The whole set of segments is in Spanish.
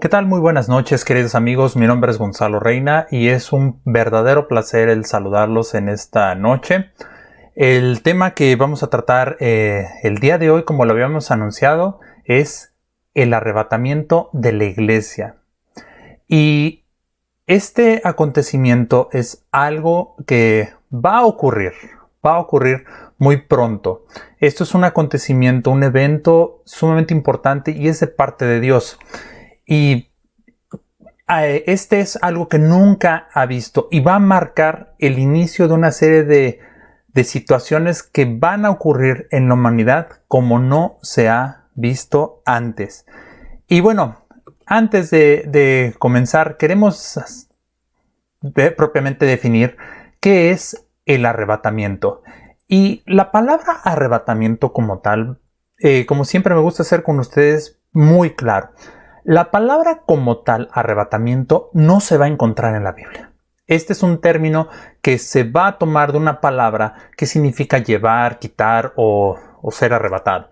¿Qué tal? Muy buenas noches, queridos amigos. Mi nombre es Gonzalo Reina y es un verdadero placer el saludarlos en esta noche. El tema que vamos a tratar el día de hoy, como lo habíamos anunciado, es el arrebatamiento de la iglesia. Y este acontecimiento es algo que va a ocurrir muy pronto. Esto es un acontecimiento, un evento sumamente importante y es de parte de Dios. Y este es algo que nunca ha visto y va a marcar el inicio de una serie de situaciones que van a ocurrir en la humanidad como no se ha visto antes. Y bueno, antes de comenzar, queremos propiamente definir qué es el arrebatamiento. Y la palabra arrebatamiento como tal, como siempre me gusta hacer con ustedes muy claro. La palabra como tal, arrebatamiento, no se va a encontrar en la Biblia. Este es un término que se va a tomar de una palabra que significa llevar, quitar o ser arrebatado.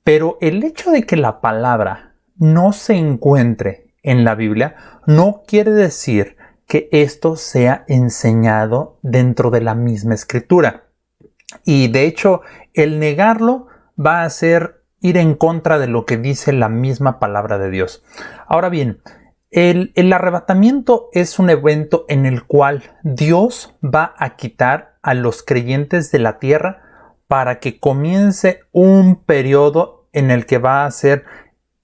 Pero el hecho de que la palabra no se encuentre en la Biblia no quiere decir que esto sea enseñado dentro de la misma escritura. Y de hecho, el negarlo va a ser ir en contra de lo que dice la misma palabra de Dios. Ahora bien, el arrebatamiento es un evento en el cual Dios va a quitar a los creyentes de la tierra para que comience un periodo en el que va a ser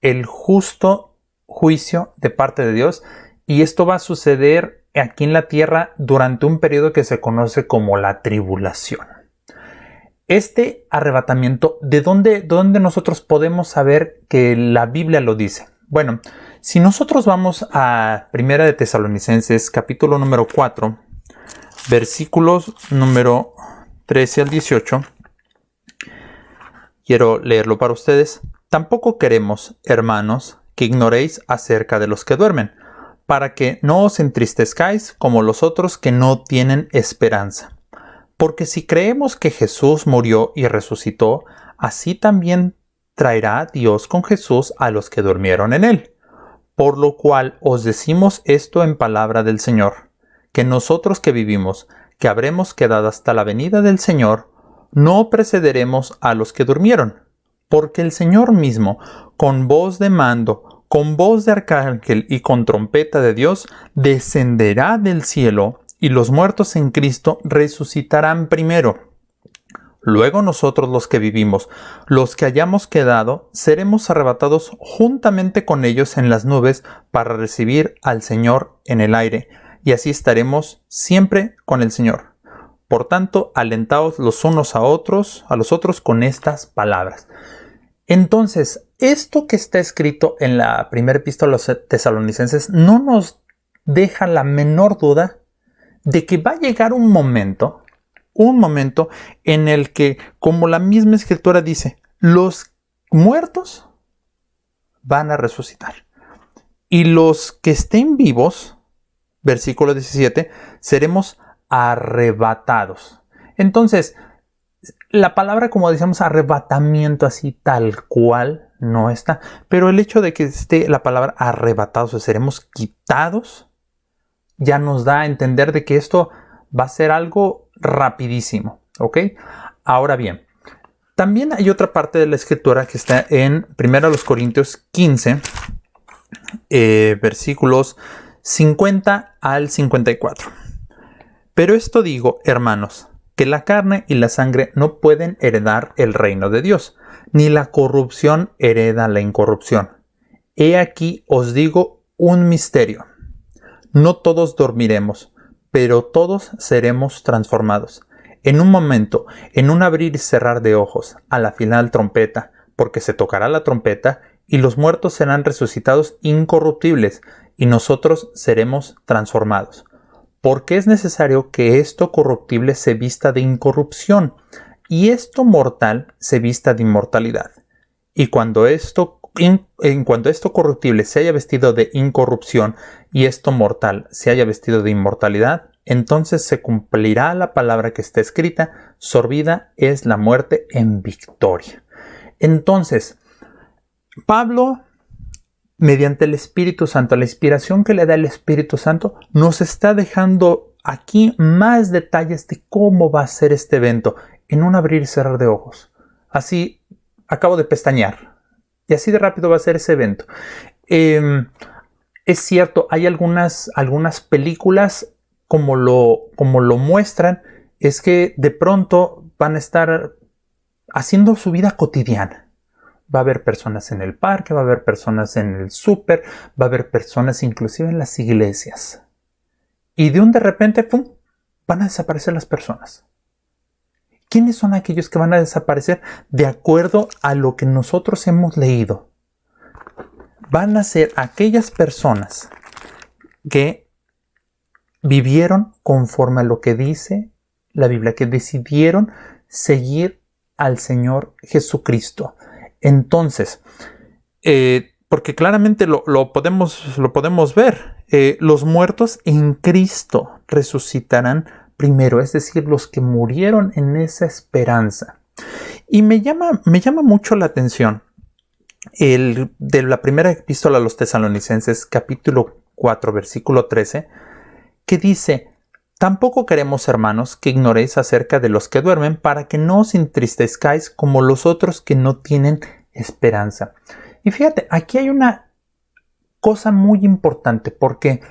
el justo juicio de parte de Dios, y esto va a suceder aquí en la tierra durante un periodo que se conoce como la tribulación. Este arrebatamiento, ¿de dónde nosotros podemos saber que la Biblia lo dice? Bueno, si nosotros vamos a Primera de Tesalonicenses, capítulo número 4, versículos número 13 al 18, quiero leerlo para ustedes. Tampoco queremos, hermanos, que ignoréis acerca de los que duermen, para que no os entristezcáis como los otros que no tienen esperanza. Porque si creemos que Jesús murió y resucitó, así también traerá Dios con Jesús a los que durmieron en él. Por lo cual os decimos esto en palabra del Señor, que nosotros que vivimos, que habremos quedado hasta la venida del Señor, no precederemos a los que durmieron. Porque el Señor mismo, con voz de mando, con voz de arcángel y con trompeta de Dios, descenderá del cielo, y los muertos en Cristo resucitarán primero. Luego nosotros los que vivimos, los que hayamos quedado, seremos arrebatados juntamente con ellos en las nubes para recibir al Señor en el aire, y así estaremos siempre con el Señor. Por tanto, alentaos los unos a los otros con estas palabras. Entonces, esto que está escrito en la primera epístola a los tesalonicenses no nos deja la menor duda de que va a llegar un momento en el que, como la misma escritura dice, los muertos van a resucitar. Y los que estén vivos, versículo 17, seremos arrebatados. Entonces, la palabra, como decíamos, arrebatamiento así tal cual no está, pero el hecho de que esté la palabra arrebatados, o seremos quitados, ya nos da a entender de que esto va a ser algo rapidísimo, ¿ok? Ahora bien, también hay otra parte de la escritura que está en 1 Corintios 15, versículos 50 al 54. Pero esto digo, hermanos, que la carne y la sangre no pueden heredar el reino de Dios, ni la corrupción hereda la incorrupción. He aquí os digo un misterio. No todos dormiremos, pero todos seremos transformados. En un momento, en un abrir y cerrar de ojos, a la final trompeta, porque se tocará la trompeta, y los muertos serán resucitados incorruptibles, y nosotros seremos transformados. Porque es necesario que esto corruptible se vista de incorrupción, y esto mortal se vista de inmortalidad. Y cuando esto corruptible se haya vestido de incorrupción y esto mortal se haya vestido de inmortalidad, entonces se cumplirá la palabra que está escrita: sorbida es la muerte en victoria. Entonces, Pablo mediante el Espíritu Santo, la inspiración que le da el Espíritu Santo, nos está dejando aquí más detalles de cómo va a ser este evento en un abrir y cerrar de ojos. Así, acabo de pestañear y así de rápido va a ser ese evento. Es cierto, hay algunas películas como lo muestran, es que de pronto van a estar haciendo su vida cotidiana. Va a haber personas en el parque, va a haber personas en el súper, va a haber personas inclusive en las iglesias. Y de repente, ¡pum!, van a desaparecer las personas. ¿Quiénes son aquellos que van a desaparecer de acuerdo a lo que nosotros hemos leído? Van a ser aquellas personas que vivieron conforme a lo que dice la Biblia, que decidieron seguir al Señor Jesucristo. Entonces, porque claramente lo podemos ver, los muertos en Cristo resucitarán primero, es decir, los que murieron en esa esperanza. Y me llama mucho la atención de la primera epístola a los Tesalonicenses, capítulo 4, versículo 13, que dice: tampoco queremos, hermanos, que ignoréis acerca de los que duermen, para que no os entristezcáis como los otros que no tienen esperanza. Y fíjate, aquí hay una cosa muy importante, porque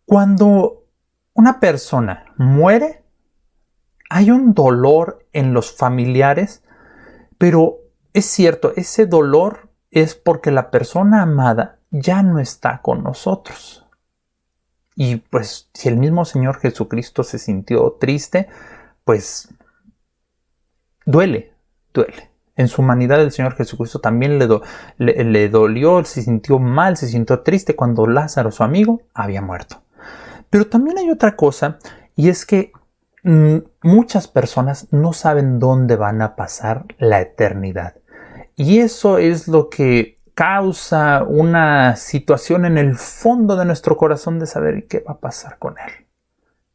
cuando una persona muere, hay un dolor en los familiares, pero es cierto, ese dolor es porque la persona amada ya no está con nosotros. Y pues si el mismo Señor Jesucristo se sintió triste, pues duele. En su humanidad el Señor Jesucristo también le dolió, se sintió mal, se sintió triste cuando Lázaro, su amigo, había muerto. Pero también hay otra cosa, y es que muchas personas no saben dónde van a pasar la eternidad. Y eso es lo que causa una situación en el fondo de nuestro corazón de saber qué va a pasar con él.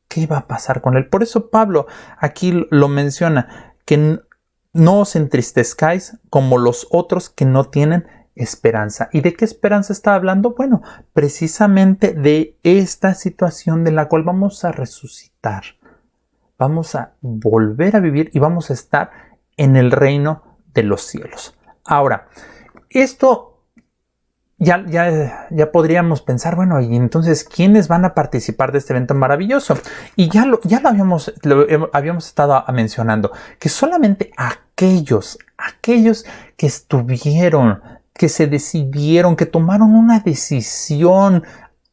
¿Qué va a pasar con él? Por eso Pablo aquí lo menciona, que no os entristezcáis como los otros que no tienen esperanza. ¿Y de qué esperanza está hablando? Bueno, precisamente de esta situación de la cual vamos a resucitar. Vamos a volver a vivir y vamos a estar en el reino de los cielos. Ahora, esto ya podríamos pensar, bueno, y entonces, ¿quiénes van a participar de este evento maravilloso? Y ya lo habíamos estado mencionando, que solamente aquellos que estuvieron, que se decidieron, que tomaron una decisión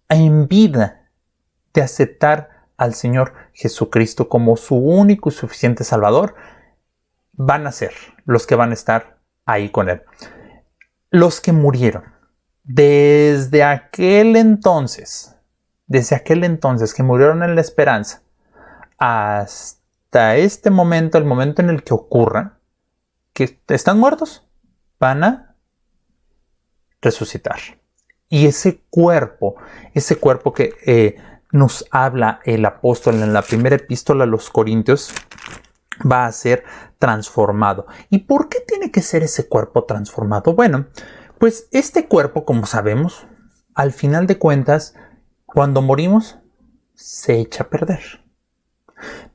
en vida de aceptar al Señor Jesucristo como su único y suficiente Salvador, van a ser los que van a estar ahí con Él. Los que murieron desde aquel entonces que murieron en la esperanza, hasta este momento, el momento en el que ocurra, que están muertos, van a resucitar. Y ese cuerpo que nos habla el apóstol en la primera epístola a los Corintios, va a ser transformado. ¿Y por qué tiene que ser ese cuerpo transformado? Bueno, pues este cuerpo, como sabemos, al final de cuentas, cuando morimos, se echa a perder.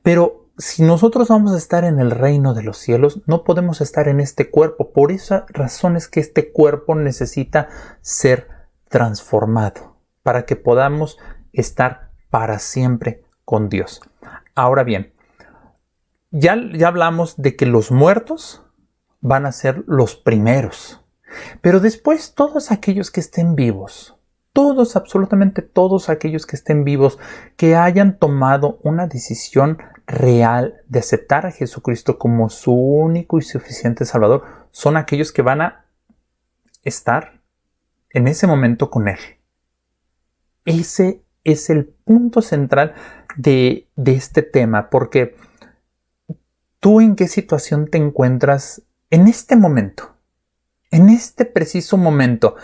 Pero si nosotros vamos a estar en el reino de los cielos, no podemos estar en este cuerpo. Por esa razón es que este cuerpo necesita ser transformado para que podamos estar para siempre con Dios. Ahora bien, ya hablamos de que los muertos van a ser los primeros. Pero después todos aquellos que estén vivos, absolutamente todos aquellos que estén vivos, que hayan tomado una decisión real de aceptar a Jesucristo como su único y suficiente Salvador, son aquellos que van a estar en ese momento con Él. Ese es el punto central de este tema, porque ¿tú en qué situación te encuentras en este momento? En este preciso momento.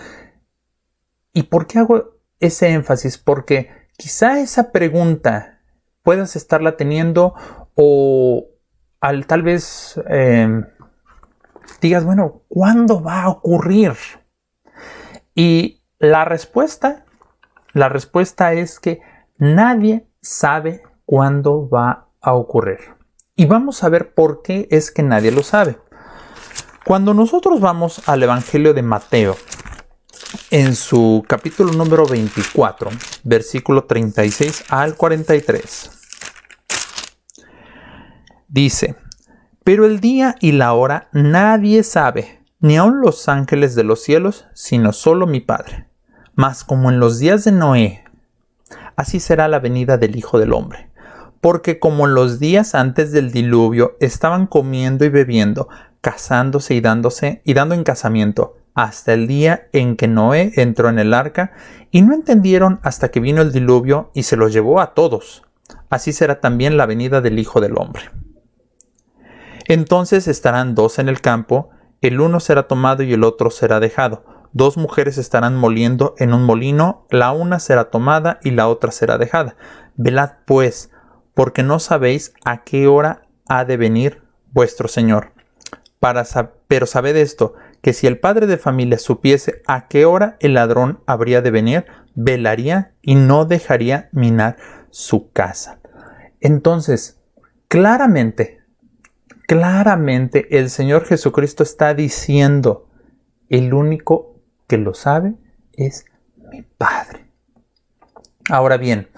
¿Y por qué hago ese énfasis? Porque quizá esa pregunta puedas estarla teniendo o tal vez digas, bueno, ¿cuándo va a ocurrir? Y La respuesta es que nadie sabe cuándo va a ocurrir. Y vamos a ver por qué es que nadie lo sabe. Cuando nosotros vamos al Evangelio de Mateo, en su capítulo número 24, versículo 36 al 43, dice: pero el día y la hora nadie sabe, ni aun los ángeles de los cielos, sino solo mi Padre. Mas como en los días de Noé, así será la venida del Hijo del Hombre. Porque como en los días antes del diluvio estaban comiendo y bebiendo, casándose y dando en casamiento, hasta el día en que Noé entró en el arca, y no entendieron hasta que vino el diluvio y se los llevó a todos. Así será también la venida del Hijo del Hombre. Entonces estarán dos en el campo, el uno será tomado y el otro será dejado. Dos mujeres estarán moliendo en un molino, la una será tomada y la otra será dejada. Velad pues, porque no sabéis a qué hora ha de venir vuestro Señor. Pero sabed esto, que si el padre de familia supiese a qué hora el ladrón habría de venir, velaría y no dejaría minar su casa. Entonces, claramente el Señor Jesucristo está diciendo: el único que lo sabe es mi Padre. Ahora bien,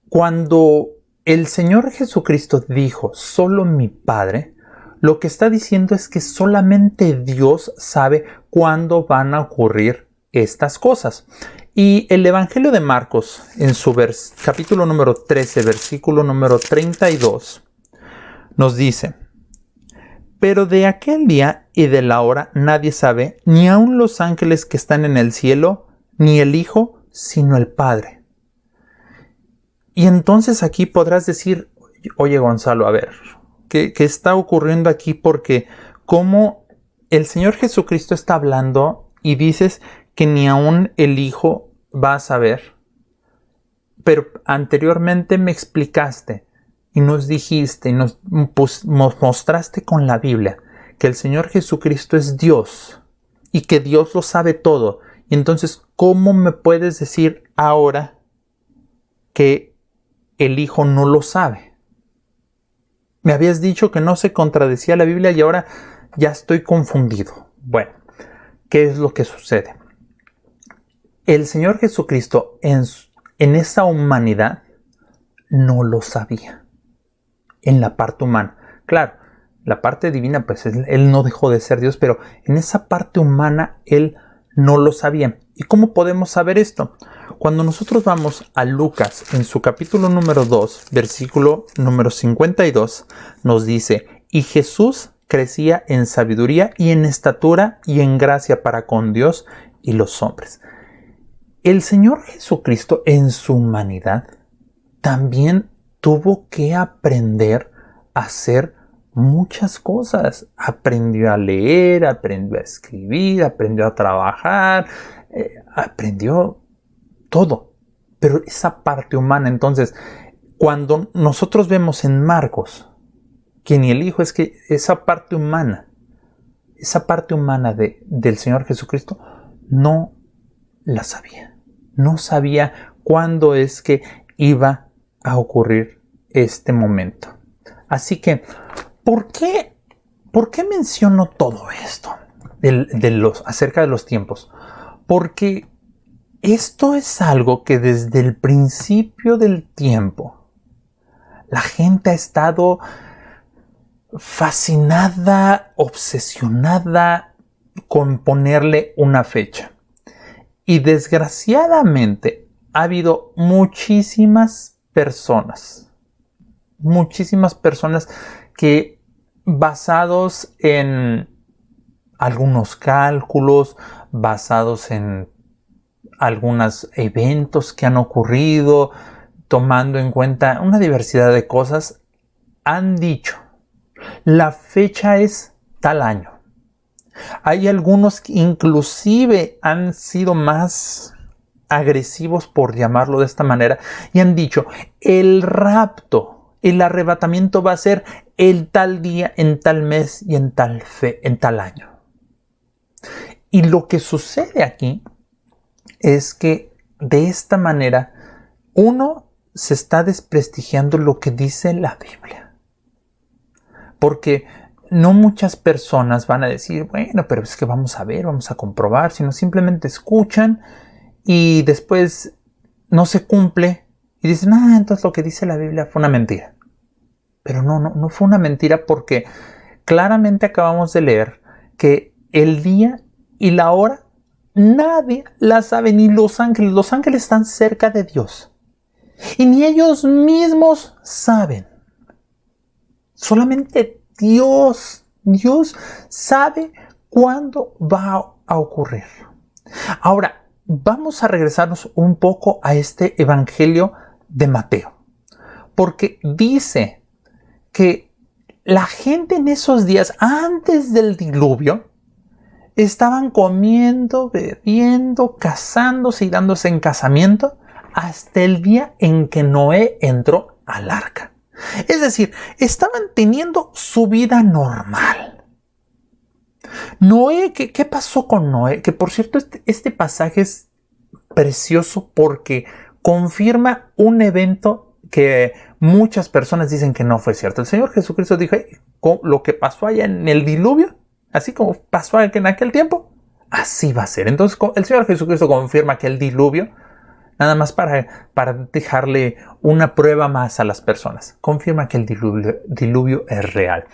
cuando el Señor Jesucristo dijo solo mi Padre, lo que está diciendo es que solamente Dios sabe cuándo van a ocurrir estas cosas. Y el Evangelio de Marcos, en su capítulo número 13, versículo número 32, nos dice: pero de aquel día y de la hora nadie sabe, ni aun los ángeles que están en el cielo, ni el Hijo, sino el Padre. Y entonces aquí podrás decir: oye, Gonzalo, a ver, ¿qué está ocurriendo aquí? Porque como el Señor Jesucristo está hablando y dices que ni aun el Hijo va a saber. Pero anteriormente me explicaste y nos dijiste y nos mostraste con la Biblia que el Señor Jesucristo es Dios y que Dios lo sabe todo. Y entonces, ¿cómo me puedes decir ahora que el Hijo no lo sabe? Me habías dicho que no se contradecía la Biblia y ahora ya estoy confundido. Bueno, ¿qué es lo que sucede? El Señor Jesucristo en esa humanidad no lo sabía. En la parte humana. Claro, la parte divina, pues Él no dejó de ser Dios, pero en esa parte humana Él no lo sabía. ¿Y cómo podemos saber esto? Cuando nosotros vamos a Lucas, en su capítulo número 2, versículo número 52, nos dice: y Jesús crecía en sabiduría y en estatura y en gracia para con Dios y los hombres. El Señor Jesucristo en su humanidad también tuvo que aprender a hacer muchas cosas. Aprendió a leer, aprendió a escribir, aprendió a trabajar, aprendió todo. Pero esa parte humana, entonces, cuando nosotros vemos en Marcos que ni el Hijo, es que esa parte humana del Señor Jesucristo no la sabía. No sabía cuándo es que iba a ocurrir este momento. Así que, ¿por qué menciono todo esto acerca de los tiempos? Porque esto es algo que desde el principio del tiempo la gente ha estado fascinada, obsesionada con ponerle una fecha. Y desgraciadamente ha habido muchísimas personas que, basados en algunos cálculos, basados en algunos eventos que han ocurrido, tomando en cuenta una diversidad de cosas, han dicho: la fecha es tal año. Hay algunos que inclusive han sido más agresivos, por llamarlo de esta manera, y han dicho: el rapto, el arrebatamiento va a ser el tal día, en tal mes y en tal año. Y lo que sucede aquí es que de esta manera uno se está desprestigiando lo que dice la Biblia. Porque no muchas personas van a decir, bueno, pero es que vamos a ver, vamos a comprobar, sino simplemente escuchan y después no se cumple y dicen, entonces lo que dice la Biblia fue una mentira. Pero no fue una mentira, porque claramente acabamos de leer que el día y la hora nadie la sabe, ni los ángeles. Los ángeles están cerca de Dios y ni ellos mismos saben. Solamente Dios sabe cuándo va a ocurrir. Ahora, vamos a regresarnos un poco a este Evangelio de Mateo, porque dice que la gente en esos días, antes del diluvio, estaban comiendo, bebiendo, casándose y dándose en casamiento hasta el día en que Noé entró al arca. Es decir, estaban teniendo su vida normal. Noé, ¿qué pasó con Noé? Que por cierto, este pasaje es precioso porque confirma un evento que muchas personas dicen que no fue cierto. El Señor Jesucristo dijo, lo que pasó allá en el diluvio, así como pasó en aquel tiempo, así va a ser. Entonces el Señor Jesucristo confirma que el diluvio, nada más para dejarle una prueba más a las personas, confirma que el diluvio es real.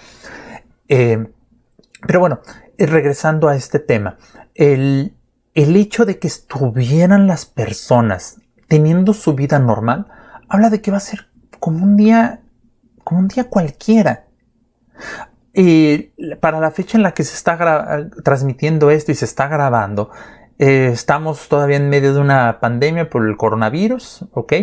Pero bueno, regresando a este tema, el hecho de que estuvieran las personas teniendo su vida normal, habla de que va a ser como un día cualquiera. Para la fecha en la que se está transmitiendo esto y se está grabando, estamos todavía en medio de una pandemia por el coronavirus, ¿ok?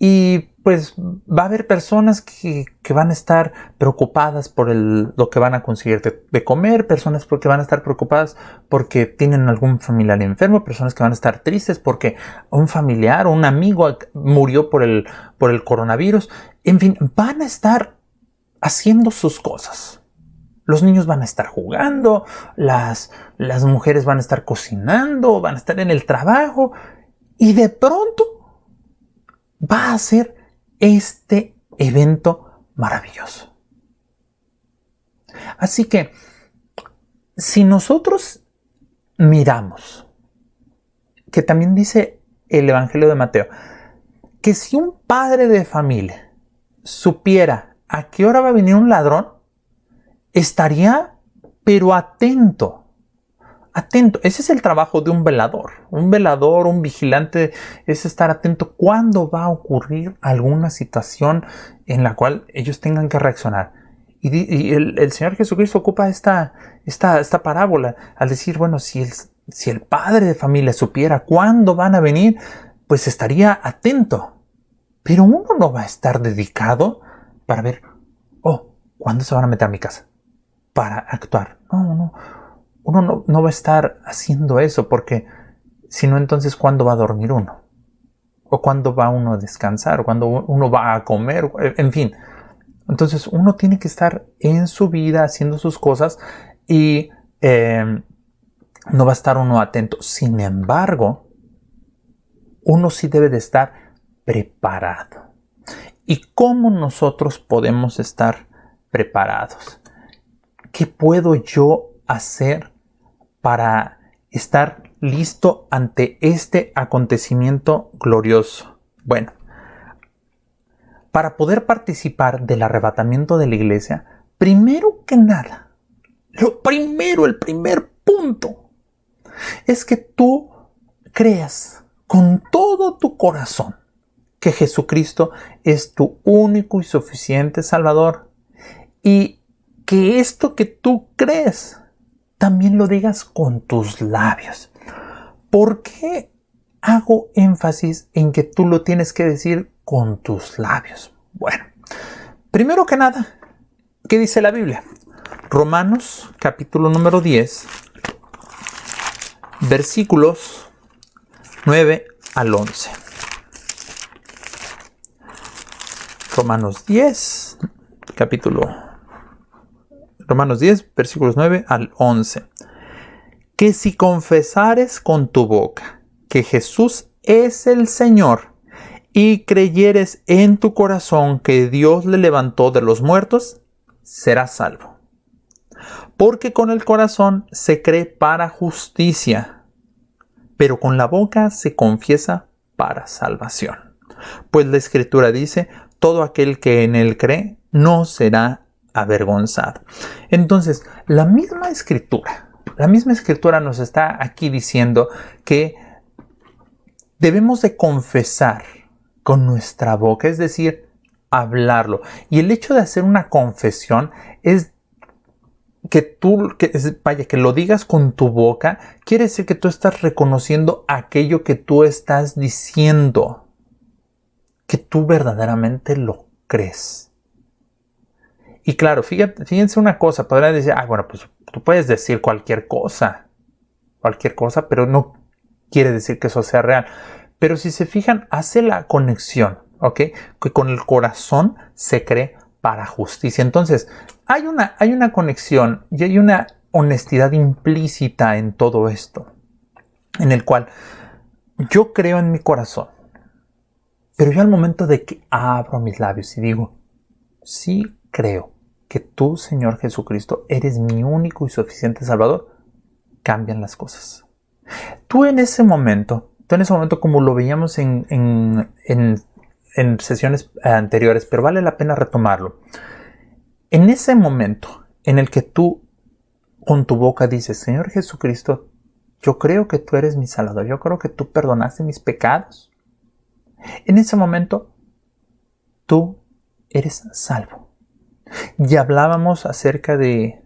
Y pues va a haber personas que van a estar preocupadas por lo que van a conseguir de comer, personas que van a estar preocupadas porque tienen algún familiar enfermo, personas que van a estar tristes porque un familiar o un amigo murió por el coronavirus. En fin, van a estar haciendo sus cosas. Los niños van a estar jugando, las mujeres van a estar cocinando, van a estar en el trabajo y de pronto va a ser este evento maravilloso. Así que, si nosotros miramos, que también dice el Evangelio de Mateo, que si un padre de familia supiera a qué hora va a venir un ladrón, estaría, pero atento. Ese es el trabajo de un velador. Un vigilante, es estar atento cuando va a ocurrir alguna situación en la cual ellos tengan que reaccionar. Y el Señor Jesucristo ocupa esta parábola al decir, bueno, si el padre de familia supiera cuándo van a venir, pues estaría atento. Pero uno no va a estar dedicado para ver, ¿cuándo se van a meter a mi casa? Para actuar. No. Uno no va a estar haciendo eso, porque si no, entonces ¿cuándo va a dormir uno? ¿O cuándo va uno a descansar? ¿O cuándo uno va a comer? En fin. Entonces uno tiene que estar en su vida haciendo sus cosas y no va a estar uno atento. Sin embargo, uno sí debe de estar preparado. ¿Y cómo nosotros podemos estar preparados? ¿Qué puedo yo hacer para estar listo ante este acontecimiento glorioso? Bueno, para poder participar del arrebatamiento de la iglesia, primero que nada, el primer punto, es que tú creas con todo tu corazón que Jesucristo es tu único y suficiente Salvador, y que esto que tú crees también lo digas con tus labios. ¿Por qué hago énfasis en que tú lo tienes que decir con tus labios? Bueno, primero que nada, ¿qué dice la Biblia? Romanos, capítulo número 10, versículos 9 al 11. Romanos 10, versículos 9 al 11. Que si confesares con tu boca que Jesús es el Señor y creyeres en tu corazón que Dios le levantó de los muertos, serás salvo. Porque con el corazón se cree para justicia, pero con la boca se confiesa para salvación. Pues la Escritura dice, todo aquel que en él cree no será avergonzado. Entonces, la misma Escritura nos está aquí diciendo que debemos de confesar con nuestra boca, es decir, hablarlo. Y el hecho de hacer una confesión es que lo digas con tu boca, quiere decir que tú estás reconociendo aquello que tú estás diciendo, que tú verdaderamente lo crees. Y claro, fíjense una cosa, podrán decir, bueno, pues tú puedes decir cualquier cosa, pero no quiere decir que eso sea real. Pero si se fijan, hace la conexión, ¿ok? Que con el corazón se cree para justicia. Entonces, hay una conexión y hay una honestidad implícita en todo esto, en el cual yo creo en mi corazón, pero yo al momento de que abro mis labios y digo, sí creo que tú, Señor Jesucristo, eres mi único y suficiente Salvador, cambian las cosas. Tú en ese momento, como lo veíamos en sesiones anteriores, pero vale la pena retomarlo. En ese momento en el que tú con tu boca dices, Señor Jesucristo, yo creo que tú eres mi Salvador, yo creo que tú perdonaste mis pecados. En ese momento, tú eres salvo. Y hablábamos acerca del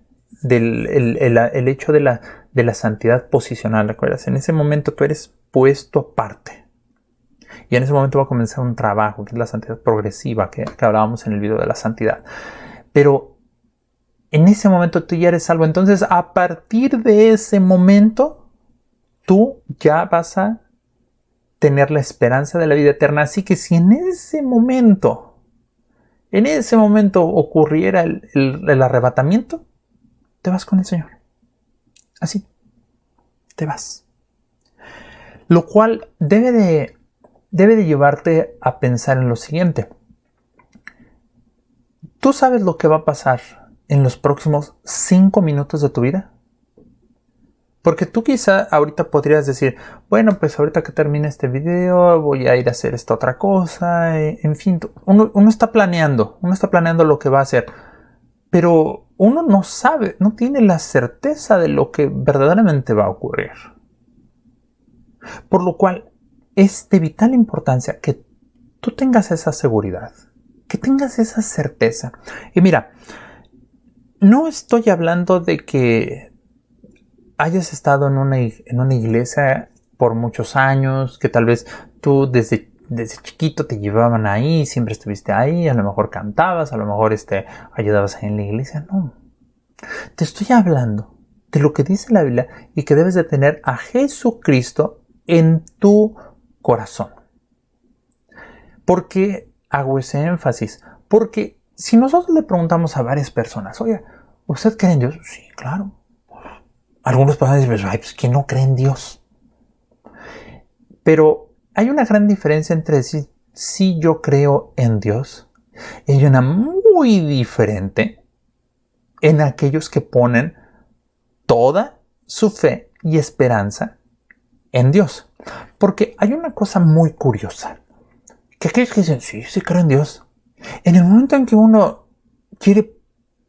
hecho de la santidad posicional, ¿recuerdas? En ese momento tú eres puesto aparte. Y en ese momento va a comenzar un trabajo, que es la santidad progresiva, que hablábamos en el video de la santidad. Pero en ese momento tú ya eres salvo. Entonces, a partir de ese momento, tú ya vas a tener la esperanza de la vida eterna. Así que si en ese momento ocurriera el arrebatamiento, te vas con el Señor. Así, te vas. Lo cual debe de llevarte a pensar en lo siguiente. ¿Tú sabes lo que va a pasar en los próximos 5 minutos de tu vida? Porque tú quizá ahorita podrías decir, bueno, pues ahorita que termine este video voy a ir a hacer esta otra cosa. En fin, uno está planeando lo que va a hacer. Pero uno no sabe, no tiene la certeza de lo que verdaderamente va a ocurrir. Por lo cual es de vital importancia que tú tengas esa seguridad, que tengas esa certeza. Y mira, no estoy hablando de que hayas estado en una iglesia por muchos años, que tal vez tú desde chiquito te llevaban ahí, siempre estuviste ahí, a lo mejor cantabas, a lo mejor ayudabas ahí en la iglesia. No. Te estoy hablando de lo que dice la Biblia y que debes de tener a Jesucristo en tu corazón. ¿Por qué hago ese énfasis? Porque si nosotros le preguntamos a varias personas, oye, ¿usted cree en Dios? Sí, claro. Algunos personas dicen, pues ¿quién no cree en Dios? Pero hay una gran diferencia entre decir, sí, yo creo en Dios, y hay una muy diferente en aquellos que ponen toda su fe y esperanza en Dios. Porque hay una cosa muy curiosa, que aquellos que dicen, sí creo en Dios, en el momento en que uno quiere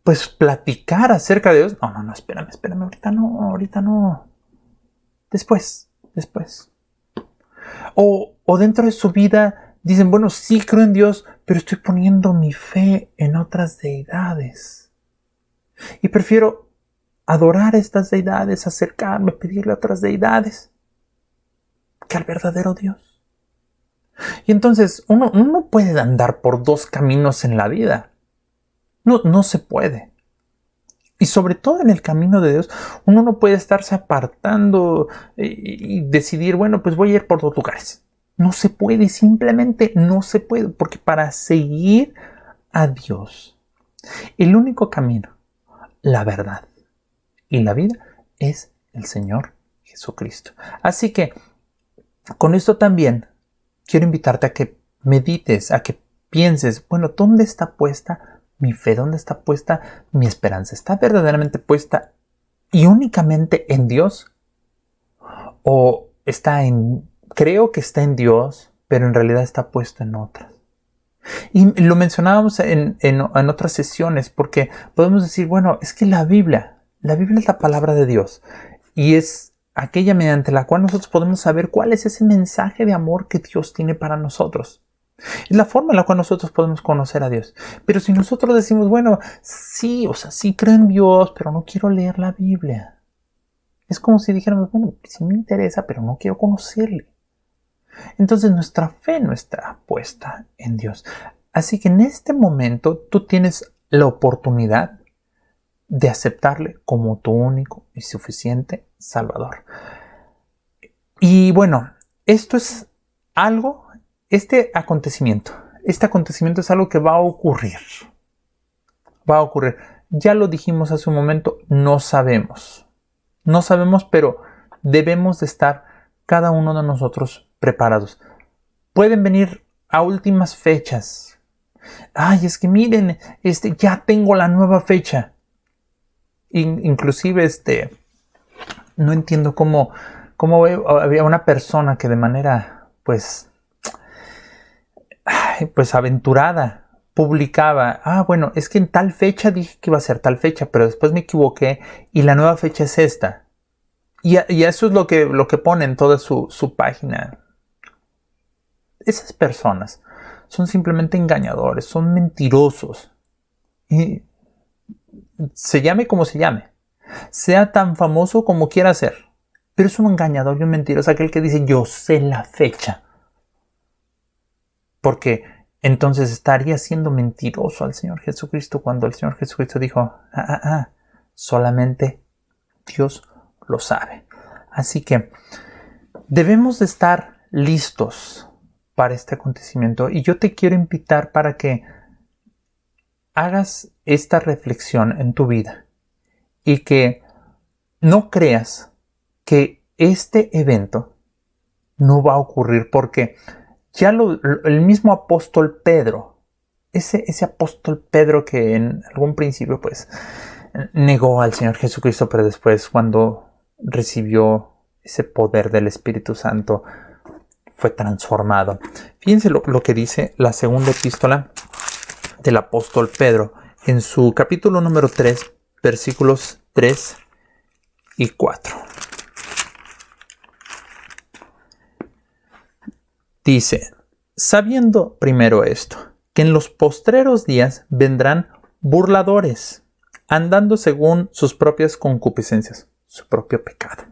pues platicar acerca de Dios, no, espérame, ahorita no, después. O dentro de su vida dicen, bueno, sí creo en Dios, pero estoy poniendo mi fe en otras deidades. Y prefiero adorar a estas deidades, acercarme, pedirle a otras deidades, que al verdadero Dios. Y entonces uno no puede andar por dos caminos en la vida. No se puede. Y sobre todo en el camino de Dios, uno no puede estarse apartando y decidir, bueno, pues voy a ir por dos lugares. No se puede, simplemente no se puede, porque para seguir a Dios, el único camino, la verdad y la vida es el Señor Jesucristo. Así que con esto también quiero invitarte a que medites, a que pienses, bueno, ¿dónde está puesta mi fe? ¿Dónde está puesta mi esperanza? ¿Está verdaderamente puesta y únicamente en Dios? ¿O creo que está en Dios, pero en realidad está puesta en otras? Y lo mencionábamos en otras sesiones, porque podemos decir, bueno, es que la Biblia es la palabra de Dios y es aquella mediante la cual nosotros podemos saber cuál es ese mensaje de amor que Dios tiene para nosotros. Es la forma en la cual nosotros podemos conocer a Dios. Pero si nosotros decimos, bueno, sí, sí creo en Dios, pero no quiero leer la Biblia. Es como si dijéramos, bueno, sí me interesa, pero no quiero conocerle. Entonces nuestra fe no está puesta en Dios. Así que en este momento tú tienes la oportunidad de aceptarle como tu único y suficiente Salvador. Y bueno, esto es algo, este acontecimiento es algo que va a ocurrir. Va a ocurrir. Ya lo dijimos hace un momento, no sabemos. No sabemos, pero debemos de estar cada uno de nosotros preparados. Pueden venir a últimas fechas. Ay, es que miren, ya tengo la nueva fecha. Inclusive, no entiendo cómo había una persona que de manera, pues aventurada, publicaba, bueno, es que en tal fecha dije que iba a ser tal fecha, pero después me equivoqué y la nueva fecha es esta. Y eso es lo que pone en toda su página. Esas personas son simplemente engañadores, son mentirosos. Y se llame como se llame, sea tan famoso como quiera ser, pero es un engañador y un mentiroso aquel que dice yo sé la fecha, porque entonces estaría siendo mentiroso al Señor Jesucristo cuando el Señor Jesucristo dijo solamente Dios lo sabe. Así que debemos de estar listos para este acontecimiento y yo te quiero invitar para que hagas esta reflexión en tu vida y que no creas que este evento no va a ocurrir, porque ya el mismo apóstol Pedro, ese apóstol Pedro que en algún principio pues negó al Señor Jesucristo, pero después cuando recibió ese poder del Espíritu Santo fue transformado. Fíjense lo que dice la segunda epístola del apóstol Pedro en su capítulo número 3, versículos 3 y 4. Dice, sabiendo primero esto, que en los postreros días vendrán burladores, andando según sus propias concupiscencias, su propio pecado,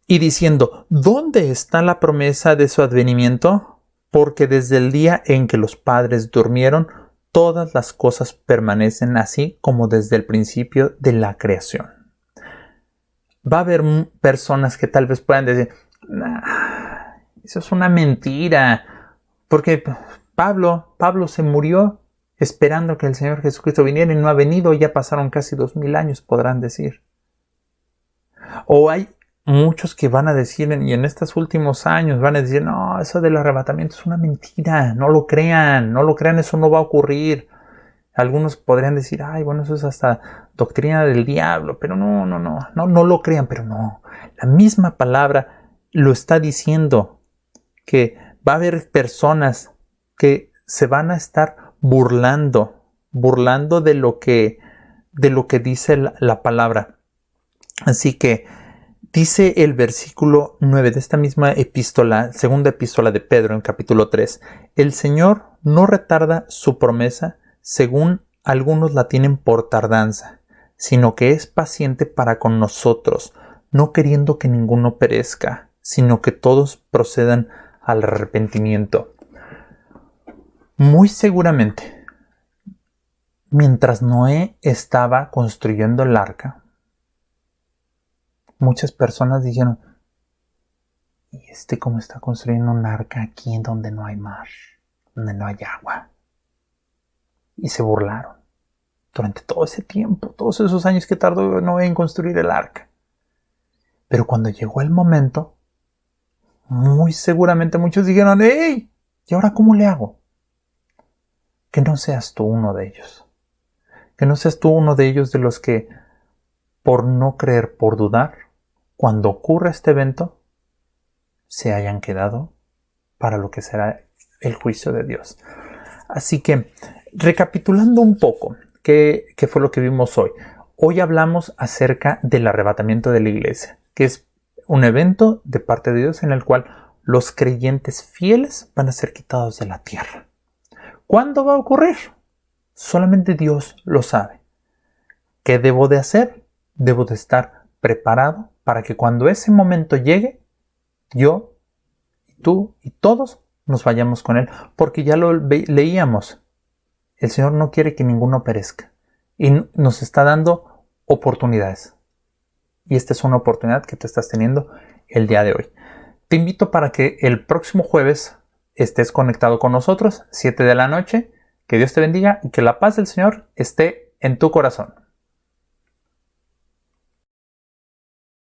y diciendo, ¿dónde está la promesa de su advenimiento? Porque desde el día en que los padres durmieron, todas las cosas permanecen así como desde el principio de la creación. Va a haber personas que tal vez puedan decir, eso es una mentira, porque Pablo se murió esperando que el Señor Jesucristo viniera y no ha venido, ya pasaron casi 2000 años, podrán decir. O hay muchos que van a decir, y en estos últimos años van a decir, no, eso del arrebatamiento es una mentira, no lo crean, eso no va a ocurrir. Algunos podrían decir, bueno, eso es hasta doctrina del diablo, pero no lo crean, pero no. La misma palabra lo está diciendo, que va a haber personas que se van a estar burlando de lo que dice la palabra. Así que dice el versículo 9 de esta misma epístola, segunda epístola de Pedro en capítulo 3, el Señor no retarda su promesa, según algunos la tienen por tardanza, sino que es paciente para con nosotros, no queriendo que ninguno perezca, sino que todos procedan al arrepentimiento. Muy seguramente, mientras Noé estaba construyendo el arca, muchas personas dijeron, ¿y cómo está construyendo un arca aquí en donde no hay mar, donde no hay agua? Y se burlaron durante todo ese tiempo, todos esos años que tardó Noé en construir el arca. Pero cuando llegó el momento, muy seguramente muchos dijeron, ¡hey! ¿Y ahora cómo le hago? Que no seas tú uno de ellos. Que no seas tú uno de ellos de los que, por no creer, por dudar, cuando ocurra este evento, se hayan quedado para lo que será el juicio de Dios. Así que, recapitulando un poco, ¿qué fue lo que vimos hoy? Hoy hablamos acerca del arrebatamiento de la iglesia, que es un evento de parte de Dios en el cual los creyentes fieles van a ser quitados de la tierra. ¿Cuándo va a ocurrir? Solamente Dios lo sabe. ¿Qué debo de hacer? Debo de estar preparado para que cuando ese momento llegue, yo, tú y todos nos vayamos con Él. Porque ya lo leíamos. El Señor no quiere que ninguno perezca. Y nos está dando oportunidades. Y esta es una oportunidad que tú estás teniendo el día de hoy. Te invito para que el próximo jueves estés conectado con nosotros, 7 de la noche. Que Dios te bendiga y que la paz del Señor esté en tu corazón.